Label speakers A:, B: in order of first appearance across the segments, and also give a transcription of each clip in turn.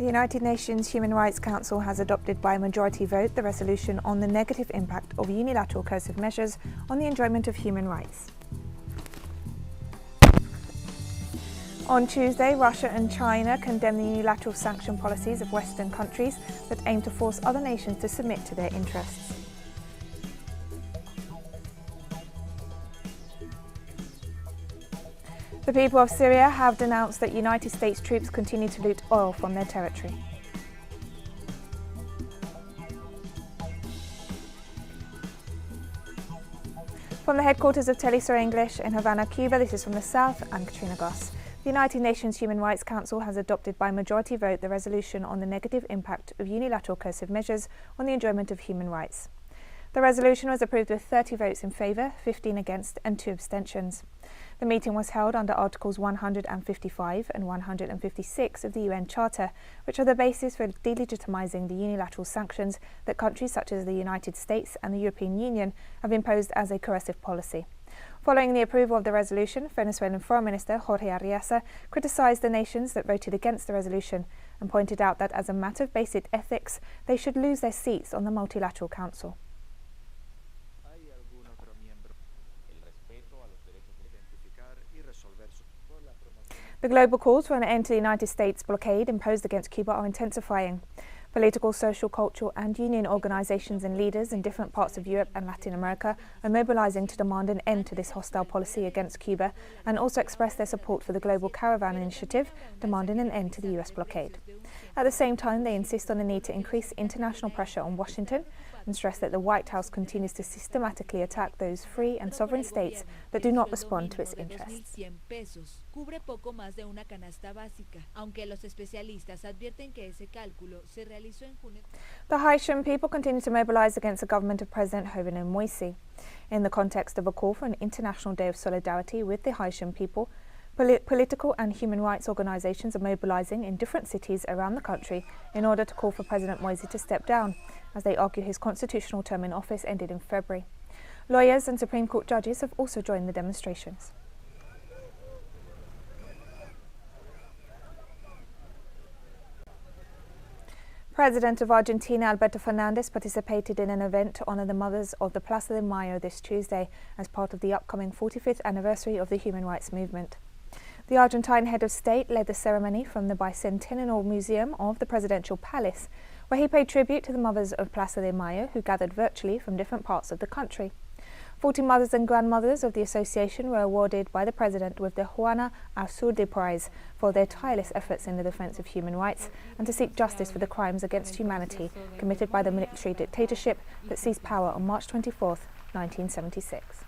A: The United Nations Human Rights Council has adopted by a majority vote the resolution on the negative impact of unilateral coercive measures on the enjoyment of human rights. On Tuesday, Russia and China condemned the unilateral sanction policies of Western countries that aim to force other nations to submit to their interests. The people of Syria have denounced that United States troops continue to loot oil from their territory. From the headquarters of teleSUR English in Havana, Cuba, this is From the South, I'm Katrina Goss. The United Nations Human Rights Council has adopted by majority vote the resolution on the negative impact of unilateral coercive measures on the enjoyment of human rights. The resolution was approved with 30 votes in favour, 15 against and 2 abstentions. The meeting was held under Articles 155 and 156 of the UN Charter, which are the basis for delegitimising the unilateral sanctions that countries such as the United States and the European Union have imposed as a coercive policy. Following the approval of the resolution, Venezuelan Foreign Minister Jorge Arriaza criticised the nations that voted against the resolution and pointed out that as a matter of basic ethics, they should lose their seats on the Multilateral Council. The global calls for an end to the United States blockade imposed against Cuba are intensifying. Political, social, cultural and union organisations and leaders in different parts of Europe and Latin America are mobilising to demand an end to this hostile policy against Cuba and also express their support for the Global Caravan Initiative, demanding an end to the US blockade. At the same time, they insist on the need to increase international pressure on Washington and stress that the White House continues to systematically attack those free and sovereign states that do not respond to its interests. The Haitian people continue to mobilize against the government of President Jovenel Moïse. In the context of a call for an international day of solidarity with the Haitian people, political and human rights organisations are mobilising in different cities around the country in order to call for President Moïse to step down, as they argue his constitutional term in office ended in February. Lawyers and Supreme Court judges have also joined the demonstrations. President of Argentina Alberto Fernandez participated in an event to honour the mothers of the Plaza de Mayo this Tuesday as part of the upcoming 45th anniversary of the human rights movement. The Argentine head of state led the ceremony from the Bicentennial Museum of the Presidential Palace, where he paid tribute to the mothers of Plaza de Mayo who gathered virtually from different parts of the country. 40 mothers and grandmothers of the association were awarded by the President with the Juana Azurduy Prize for their tireless efforts in the defence of human rights and to seek justice for the crimes against humanity committed by the military dictatorship that seized power on March 24, 1976.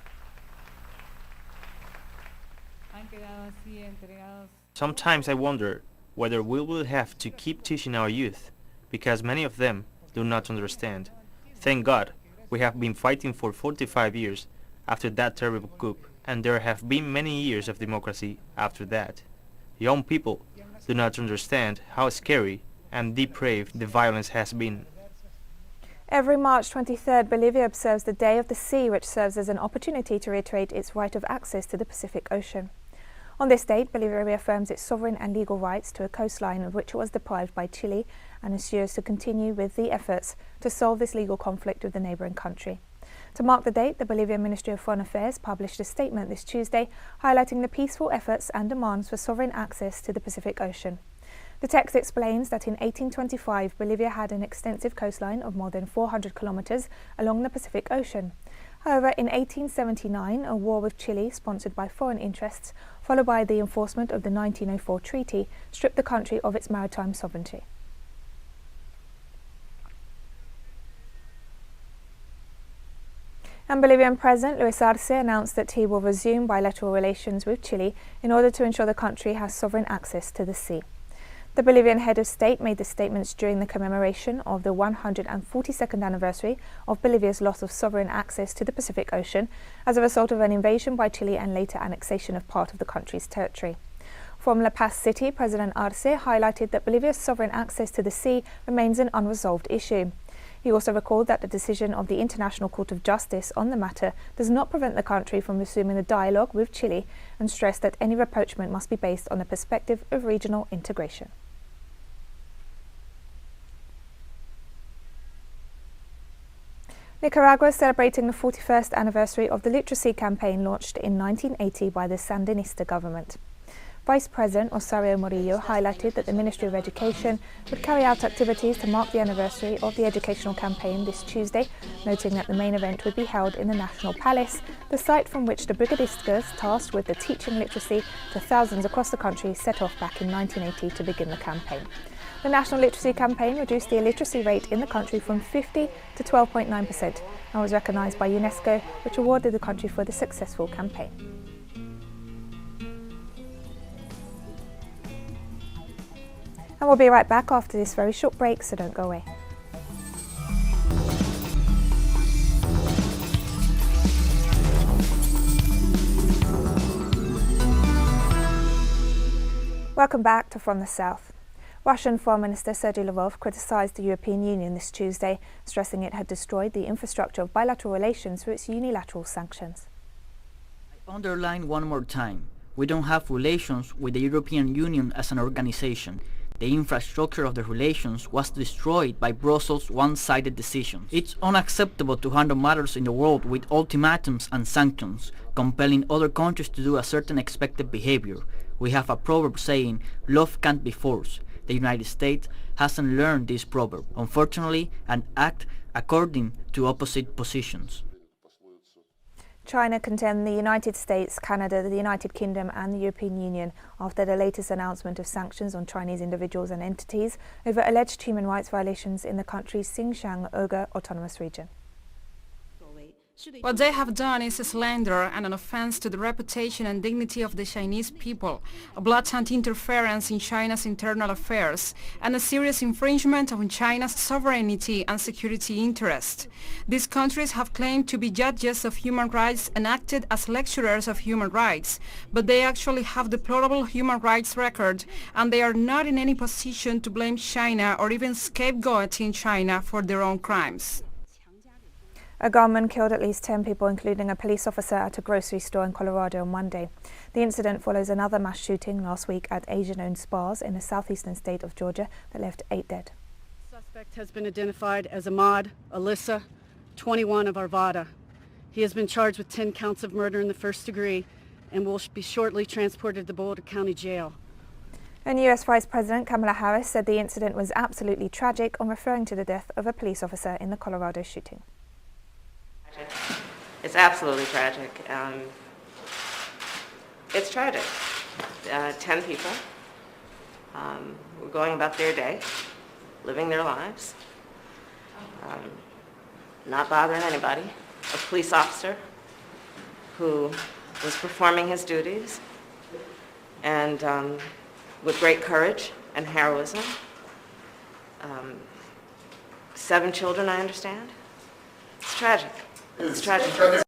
B: Sometimes I wonder whether we will have to keep teaching our youth, because many of them do not understand. Thank God, we have been fighting for 45 years after that terrible coup, and there have been many years of democracy after that. Young people do not understand how scary and depraved the violence has been.
A: Every March 23rd, Bolivia observes the Day of the Sea, which serves as an opportunity to reiterate its right of access to the Pacific Ocean. On this date, Bolivia reaffirms its sovereign and legal rights to a coastline of which it was deprived by Chile and assures to continue with the efforts to solve this legal conflict with the neighbouring country. To mark the date, the Bolivian Ministry of Foreign Affairs published a statement this Tuesday highlighting the peaceful efforts and demands for sovereign access to the Pacific Ocean. The text explains that in 1825, Bolivia had an extensive coastline of more than 400 kilometres along the Pacific Ocean. However, in 1879, a war with Chile, sponsored by foreign interests, followed by the enforcement of the 1904 treaty, stripped the country of its maritime sovereignty. And Bolivian President Luis Arce announced that he will resume bilateral relations with Chile in order to ensure the country has sovereign access to the sea. The Bolivian head of state made the statements during the commemoration of the 142nd anniversary of Bolivia's loss of sovereign access to the Pacific Ocean as a result of an invasion by Chile and later annexation of part of the country's territory. From La Paz City, President Arce highlighted that Bolivia's sovereign access to the sea remains an unresolved issue. He also recalled that the decision of the International Court of Justice on the matter does not prevent the country from resuming a dialogue with Chile and stressed that any rapprochement must be based on the perspective of regional integration. Nicaragua is celebrating the 41st anniversary of the literacy campaign launched in 1980 by the Sandinista government. Vice President Osorio Murillo highlighted that the Ministry of Education would carry out activities to mark the anniversary of the educational campaign this Tuesday, noting that the main event would be held in the National Palace, the site from which the brigadistas tasked with the teaching literacy to thousands across the country set off back in 1980 to begin the campaign. The National Literacy Campaign reduced the illiteracy rate in the country from 50 to 12.9% and was recognised by UNESCO, which awarded the country for the successful campaign. And we'll be right back after this very short break, so don't go away. Welcome back to From the South. Russian Foreign Minister Sergey Lavrov criticised the European Union this Tuesday, stressing it had destroyed the infrastructure of bilateral relations through its unilateral sanctions.
C: I underline one more time, we don't have relations with the European Union as an organization. The infrastructure of the relations was destroyed by Brussels' one-sided decisions. It's unacceptable to handle matters in the world with ultimatums and sanctions, compelling other countries to do a certain expected behavior. We have a proverb saying, love can't be forced. The United States hasn't learned this proverb, unfortunately, and act according to opposite positions.
A: China condemned the United States, Canada, the United Kingdom and the European Union after the latest announcement of sanctions on Chinese individuals and entities over alleged human rights violations in the country's Xinjiang Uyghur Autonomous Region.
D: What they have done is a slander and an offense to the reputation and dignity of the Chinese people, a blatant interference in China's internal affairs, and a serious infringement of China's sovereignty and security interests. These countries have claimed to be judges of human rights and acted as lecturers of human rights, but they actually have deplorable human rights record, and they are not in any position to blame China or even scapegoating China for their own crimes.
A: A gunman killed at least 10 people, including a police officer at a grocery store in Colorado on Monday. The incident follows another mass shooting last week at Asian-owned spas in the southeastern state of Georgia that left 8 dead.
E: The suspect has been identified as Ahmad Alyssa, 21 of Arvada. He has been charged with 10 counts of murder in the first degree and will be shortly transported to the Boulder County Jail.
A: And US Vice President Kamala Harris said the incident was absolutely tragic on referring to the death of a police officer in the Colorado shooting.
F: It's absolutely tragic. It's tragic. 10 people were going about their day, living their lives, not bothering anybody. A police officer who was performing his duties and with great courage and heroism. 7 children, I understand. It's tragic. It's tragic.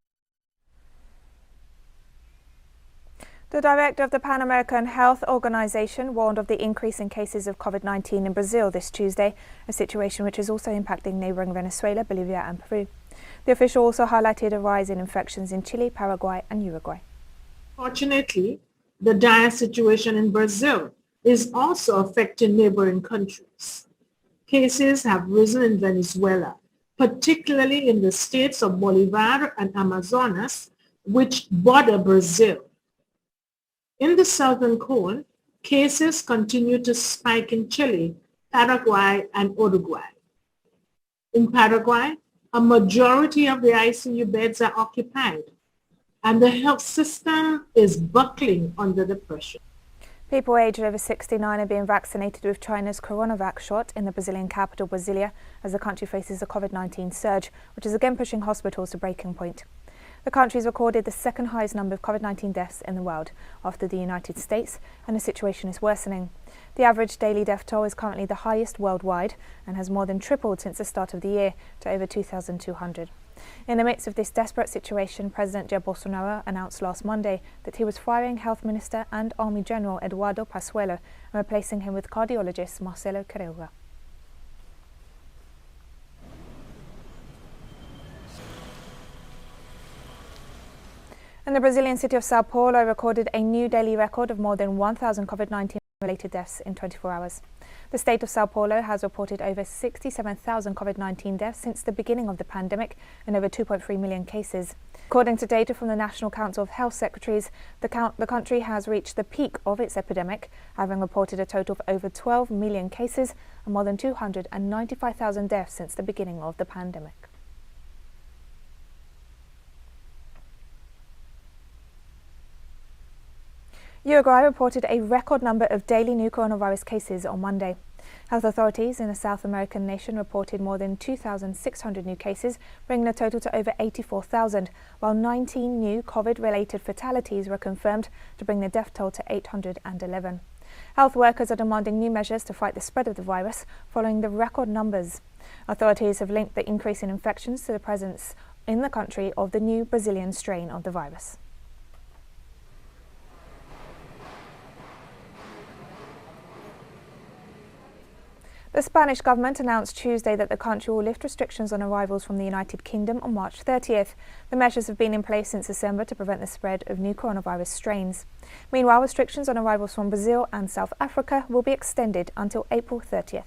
A: The director of the Pan American Health Organization warned of the increase in cases of COVID-19 in Brazil this Tuesday, a situation which is also impacting neighboring Venezuela, Bolivia and Peru. The official also highlighted a rise in infections in Chile, Paraguay and Uruguay.
G: Fortunately, the dire situation in Brazil is also affecting neighboring countries. Cases have risen in Venezuela, particularly in the states of Bolivar and Amazonas, which border Brazil. In the southern cone, cases continue to spike in Chile, Paraguay, and Uruguay. In Paraguay, a majority of the ICU beds are occupied, and the health system is buckling under the pressure.
A: People aged over 69 are being vaccinated with China's Coronavac shot in the Brazilian capital, Brasilia, as the country faces a COVID-19 surge, which is again pushing hospitals to breaking point. The country has recorded the second highest number of COVID-19 deaths in the world after the United States, and the situation is worsening. The average daily death toll is currently the highest worldwide and has more than tripled since the start of the year to over 2,200. In the midst of this desperate situation, President Jair Bolsonaro announced last Monday that he was firing Health Minister and Army General Eduardo Pazuello and replacing him with cardiologist Marcelo Queiroga. And the Brazilian city of Sao Paulo recorded a new daily record of more than 1,000 COVID-19 related deaths in 24 hours. The state of Sao Paulo has reported over 67,000 COVID-19 deaths since the beginning of the pandemic and over 2.3 million cases. According to data from the National Council of Health Secretaries, the country has reached the peak of its epidemic, having reported a total of over 12 million cases and more than 295,000 deaths since the beginning of the pandemic. Uruguay reported a record number of daily new coronavirus cases on Monday. Health authorities in the South American nation reported more than 2,600 new cases, bringing the total to over 84,000, while 19 new COVID-related fatalities were confirmed to bring the death toll to 811. Health workers are demanding new measures to fight the spread of the virus following the record numbers. Authorities have linked the increase in infections to the presence in the country of the new Brazilian strain of the virus. The Spanish government announced Tuesday that the country will lift restrictions on arrivals from the United Kingdom on March 30th. The measures have been in place since December to prevent the spread of new coronavirus strains. Meanwhile, restrictions on arrivals from Brazil and South Africa will be extended until April 30th.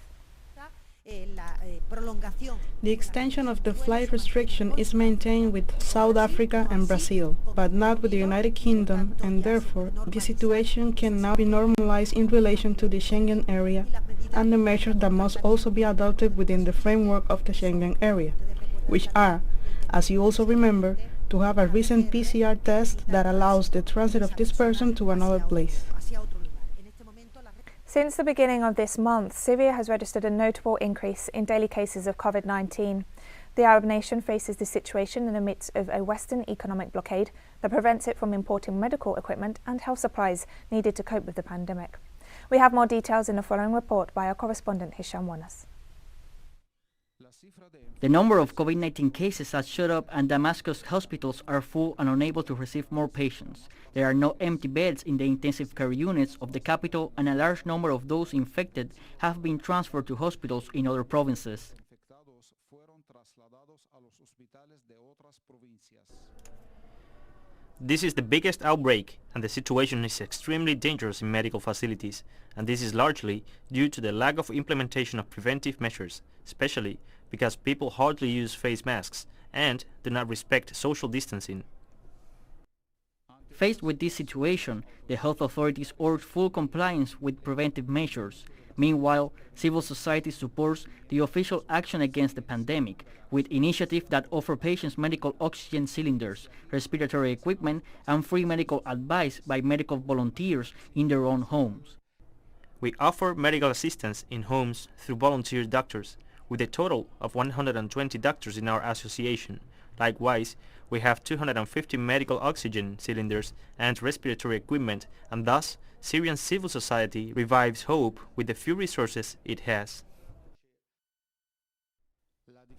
H: The extension of the flight restriction is maintained with South Africa and Brazil, but not with the United Kingdom, and therefore the situation can now be normalized in relation to the Schengen area and the measures that must also be adopted within the framework of the Schengen area, which are, as you also remember, to have a recent PCR test that allows the transit of this person to another place.
A: Since the beginning of this month, Syria has registered a notable increase in daily cases of COVID-19. The Arab nation faces this situation in the midst of a Western economic blockade that prevents it from importing medical equipment and health supplies needed to cope with the pandemic. We have more details in the following report by our correspondent Hisham Wanas.
C: The number of COVID-19 cases has shot up and Damascus hospitals are full and unable to receive more patients. There are no empty beds in the intensive care units of the capital, and a large number of those infected have been transferred to hospitals in other provinces.
B: This is the biggest outbreak, and the situation is extremely dangerous in medical facilities, and this is largely due to the lack of implementation of preventive measures, especially because people hardly use face masks and do not respect social distancing.
C: Faced with this situation, the health authorities urge full compliance with preventive measures. Meanwhile, civil society supports the official action against the pandemic, with initiatives that offer patients medical oxygen cylinders, respiratory equipment, and free medical advice by medical volunteers in their own homes.
B: We offer medical assistance in homes through volunteer doctors, with a total of 120 doctors in our association. Likewise, we have 250 medical oxygen cylinders and respiratory equipment, and thus Syrian civil society revives hope with the few resources it has.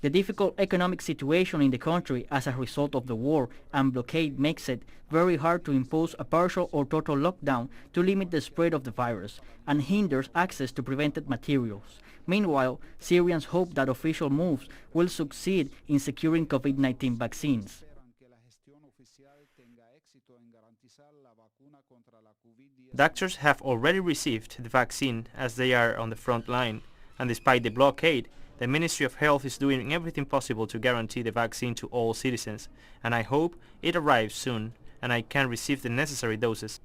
C: The difficult economic situation in the country as a result of the war and blockade makes it very hard to impose a partial or total lockdown to limit the spread of the virus and hinders access to preventive materials. Meanwhile, Syrians hope that official moves will succeed in securing COVID-19 vaccines.
B: Doctors have already received the vaccine as they are on the front line, and despite the blockade, the Ministry of Health is doing everything possible to guarantee the vaccine to all citizens, and I hope it arrives soon and I can receive the necessary doses.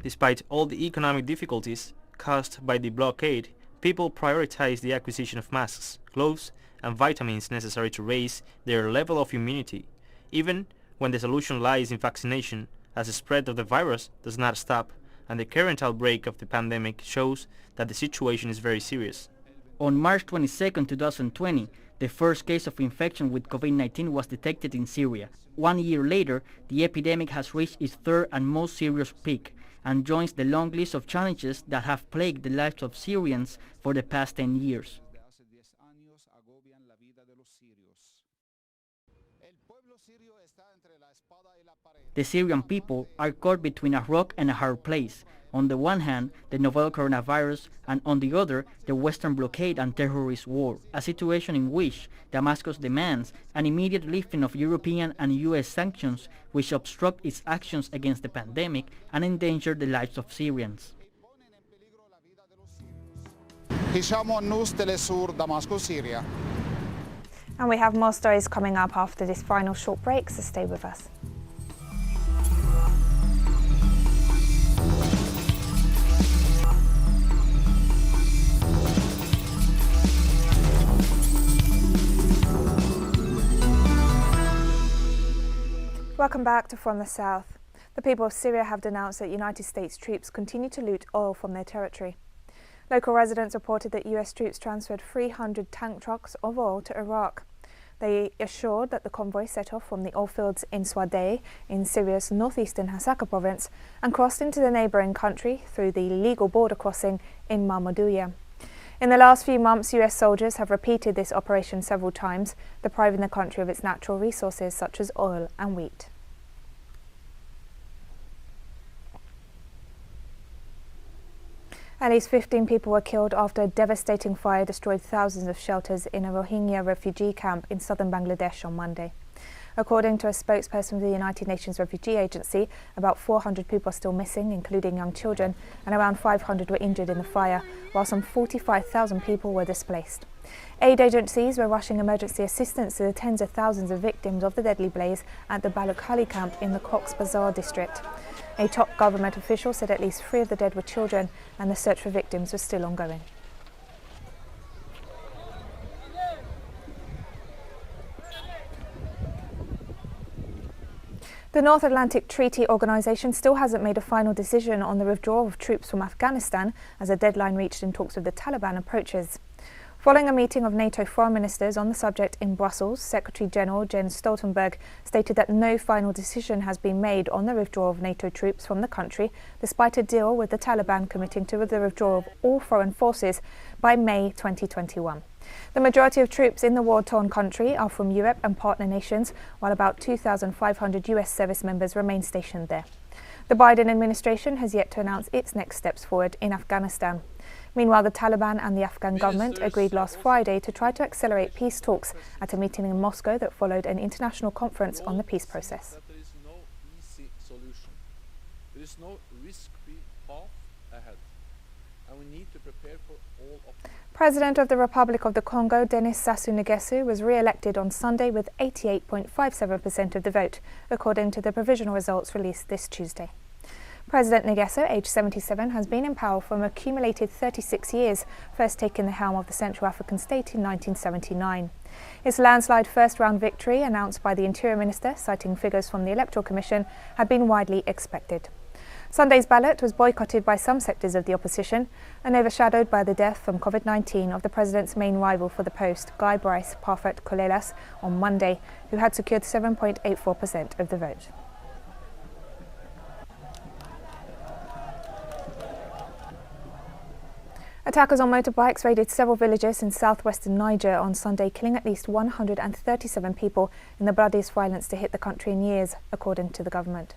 B: Despite all the economic difficulties caused by the blockade, people prioritize the acquisition of masks, gloves, and vitamins necessary to raise their level of immunity, even when the solution lies in vaccination, as the spread of the virus does not stop, and the current outbreak of the pandemic shows that the situation is very serious.
C: On March 22, 2020, the first case of infection with COVID-19 was detected in Syria. 1 year later, the epidemic has reached its third and most serious peak and joins the long list of challenges that have plagued the lives of Syrians for the past 10 years. The Syrian people are caught between a rock and a hard place. On the one hand, the novel coronavirus, and on the other, the Western blockade and terrorist war, a situation in which Damascus demands an immediate lifting of European and US sanctions which obstruct its actions against the pandemic and endanger the lives of Syrians.
I: Hishamo Nus teleSUR, Damascus, Syria.
A: And we have more stories coming up after this final short break, so stay with us. Welcome back to From the South. The people of Syria have denounced that United States troops continue to loot oil from their territory. Local residents reported that US troops transferred 300 tank trucks of oil to Iraq. They assured that the convoy set off from the oil fields in Swadeh in Syria's northeastern Hasaka province and crossed into the neighbouring country through the illegal border crossing in Mahmoudiyah. In the last few months, US soldiers have repeated this operation several times, depriving the country of its natural resources such as oil and wheat. At least 15 people were killed after a devastating fire destroyed thousands of shelters in a Rohingya refugee camp in southern Bangladesh on Monday. According to a spokesperson of the United Nations Refugee Agency, about 400 people are still missing, including young children, and around 500 were injured in the fire, while some 45,000 people were displaced. Aid agencies were rushing emergency assistance to the tens of thousands of victims of the deadly blaze at the Balukhali camp in the Cox's Bazar district. A top government official said at least 3 of the dead were children, and the search for victims was still ongoing. The North Atlantic Treaty Organization still hasn't made a final decision on the withdrawal of troops from Afghanistan as a deadline reached in talks with the Taliban approaches. Following a meeting of NATO foreign ministers on the subject in Brussels, Secretary-General Jens Stoltenberg stated that no final decision has been made on the withdrawal of NATO troops from the country, despite a deal with the Taliban committing to the withdrawal of all foreign forces by May 2021. The majority of troops in the war-torn country are from Europe and partner nations, while about 2,500 US service members remain stationed there. The Biden administration has yet to announce its next steps forward in Afghanistan. Meanwhile, the Taliban and the Afghan government agreed last Friday to try to accelerate peace talks at a meeting in Moscow that followed an international conference on the peace process.
J: There is no easy solution. There is no risk-free path ahead, and we need to prepare for all options.
A: President of the Republic of the Congo, Denis Sassou Nguesso, was re-elected on Sunday with 88.57% of the vote, according to the provisional results released this Tuesday. President Nguesso, aged 77, has been in power for an accumulated 36 years, first taking the helm of the Central African state in 1979. His landslide first-round victory, announced by the Interior Minister, citing figures from the Electoral Commission, had been widely expected. Sunday's ballot was boycotted by some sectors of the opposition and overshadowed by the death from COVID-19 of the president's main rival for the post, Guy Brice Parfait Colelas, on Monday, who had secured 7.84% of the vote. Attackers on motorbikes raided several villages in southwestern Niger on Sunday, killing at least 137 people in the bloodiest violence to hit the country in years, according to the government.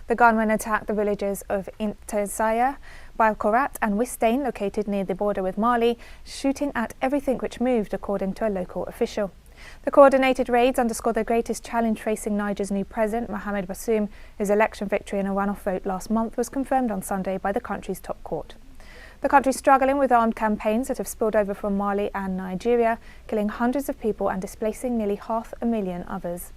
A: The gunmen attacked the villages of Intesaya, Balkorat and Wistain, located near the border with Mali, shooting at everything which moved, according to a local official. The coordinated raids underscore the greatest challenge facing Niger's new president, Mohamed Bazoum, whose election victory in a runoff vote last month was confirmed on Sunday by the country's top court. The country is struggling with armed campaigns that have spilled over from Mali and Nigeria, killing hundreds of people and displacing nearly 500,000 others.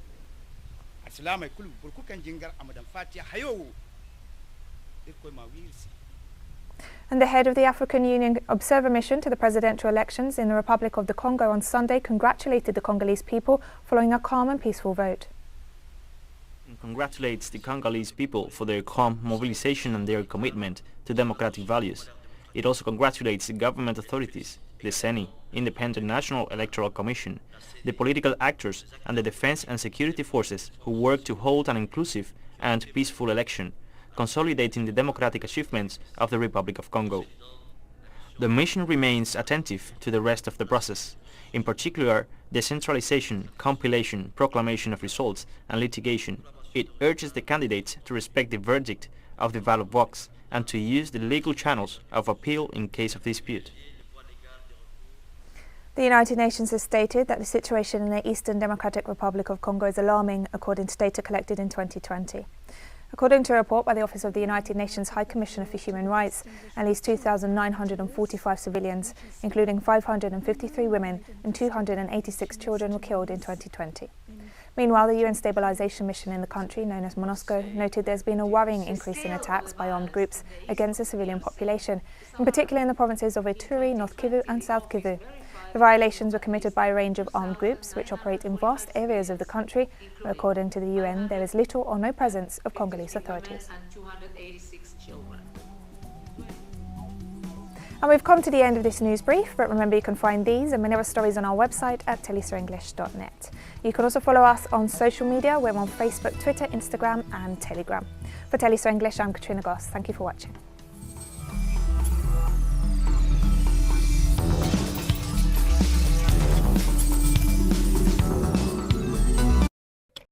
A: And the head of the African Union observer mission to the presidential elections in the Republic of the Congo on Sunday congratulated the Congolese people following a calm and peaceful vote.
B: And congratulates the Congolese people for their calm mobilization and their commitment to democratic values. It also congratulates the government authorities, the CENI, Independent National Electoral Commission, the political actors and the defense and security forces who work to hold an inclusive and peaceful election, consolidating the democratic achievements of the Republic of Congo. The mission remains attentive to the rest of the process, in particular decentralization, compilation, proclamation of results and litigation. It urges the candidates to respect the verdict of the ballot box and to use the legal channels of appeal in case of dispute.
A: The United Nations has stated that the situation in the Eastern Democratic Republic of Congo is alarming, according to data collected in 2020. According to a report by the Office of the United Nations High Commissioner for Human Rights, at least 2,945 civilians, including 553 women and 286 children, were killed in 2020. Meanwhile, the UN Stabilisation Mission in the country, known as MONUSCO, noted there's been a worrying increase in attacks by armed groups against the civilian population, in particular in the provinces of Ituri, North Kivu and South Kivu. The violations were committed by a range of armed groups which operate in vast areas of the country, where according to the UN there is little or no presence of Congolese authorities. And we've come to the end of this news brief, but remember you can find these and many other stories on our website at telesurenglish.net. You can also follow us on social media. We're on Facebook, Twitter, Instagram and Telegram. For teleSUR English, I'm Katrina Goss. Thank you for watching.